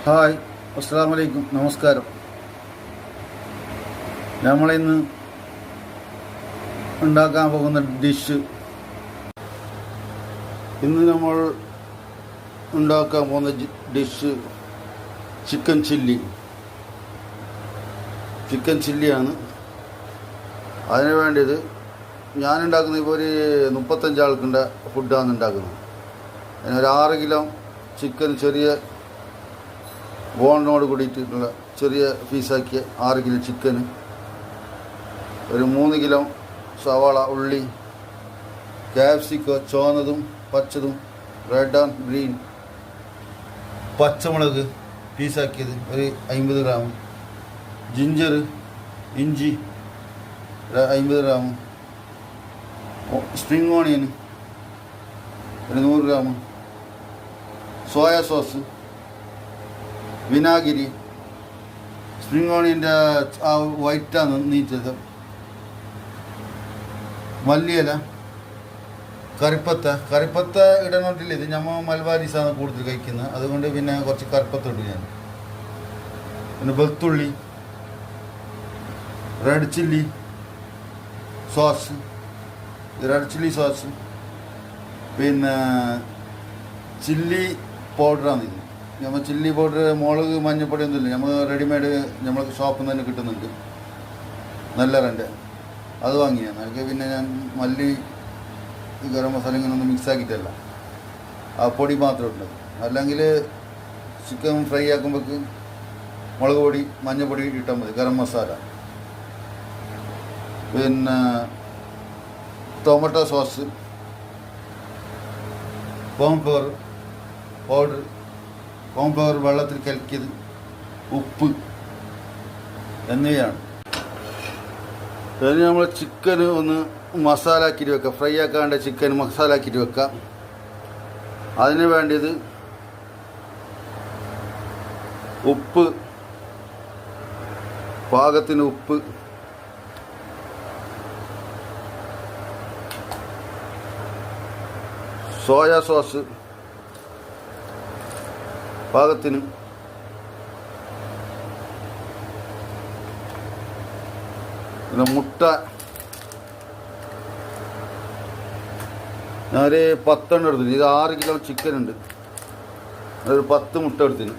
Hi, അസ്സലാമു അലൈക്കും, നമസ്കാരം. നമ്മളിന്ന് ഉണ്ടാക്കാൻ പോകുന്ന ഡിഷ്, ഇന്ന് നമ്മൾ ഉണ്ടാക്കാൻ പോകുന്ന ഡിഷ് ചിക്കൻ ചില്ലിയാണ്. അതിന് വേണ്ടിയത് ഞാനുണ്ടാക്കുന്നത് ഇപ്പോൾ ഒരു 35 ആൾക്കുണ്ട ഫുഡാണ് ഉണ്ടാക്കുന്നത്. അതിനൊരു 6 കിലോ ചിക്കൻ ചെറിയ ബോണിനോട് കൂടിയിട്ടുള്ള ചെറിയ പീസാക്കിയ 6 കിലോ ചിക്കന്, ഒരു 3 കിലോ സവാള, ഉള്ളി, ക്യാപ്സിക്കം ചുവന്നതും പച്ചതും, റെഡ് ആൻഡ് ഗ്രീൻ, പച്ചമുളക് പീസാക്കിയത് ഒരു 50 ഗ്രാം, ജിഞ്ചർ ഇഞ്ചി 50 ഗ്രാം, സ്പ്രിംഗ് ഓണിയൻ ഒരു 100 ഗ്രാം, സോയ സോസ്, വിനാഗിരി, സ്പ്രിംഗ് ഓണിയൻ്റെ ആ വൈറ്റാണ് നീറ്റത്, മല്ലിയില, കറിപ്പത്ത ഇടണോട്ടില്ല. ഇത് നമ്മൾ മൽബാരീസാണ് കൂടുതൽ കഴിക്കുന്നത്, അതുകൊണ്ട് പിന്നെ കുറച്ച് കറിപ്പത്ത ഇട്ടു ഞാൻ. പിന്നെ വെളുത്തുള്ളി, റെഡ് ചില്ലി സോസ്, പിന്നെ ചില്ലി പൗഡറാണ് ഇത്. നമ്മൾ ചില്ലി പൗഡർ, മുളക്, മഞ്ഞൾപ്പൊടി ഒന്നുമില്ല, നമ്മൾ റെഡിമെയ്ഡ് നമ്മൾക്ക് ഷോപ്പിൽ നിന്ന് തന്നെ കിട്ടുന്നുണ്ട്, നല്ല രണ്ട്. അത് വാങ്ങിയാണ്. അതൊക്കെ പിന്നെ ഞാൻ മല്ലി, ഗരം മസാല ഇങ്ങനൊന്നും മിക്സ് ആക്കിയിട്ടല്ല, ആ പൊടി മാത്രം ഇട്ടത്. അല്ലെങ്കിൽ ചിക്കൻ ഫ്രൈ ആക്കുമ്പോഴേക്ക് മുളക് പൊടി, മഞ്ഞൾപ്പൊടി ഇട്ടാൽ മതി, ഗരം മസാല, പിന്നെ tomato sauce, cornflour powder, cornflour വെള്ളത്തിൽ കലക്കിയത്, ഉപ്പ് എന്നിവയാണ്. ഇനി നമ്മൾ ചിക്കന് ഒന്ന് മസാല ആക്കിയിട്ട് വെക്കാം. ഫ്രൈ ആക്കാണ്ട് ചിക്കൻ മസാല ആക്കിയിട്ട് വെക്കാം. അതിന് വേണ്ടിയത് ഉപ്പ്, പാകത്തിന് ഉപ്പ്, സോയ സോസ് പാകത്തിന്, പിന്നെ മുട്ട ഞാനൊരു 10 എടുത്തിന്. ഇത് 6 കിലോ ചിക്കൻ ഉണ്ട്, അതൊരു 10 മുട്ട എടുത്തിന്.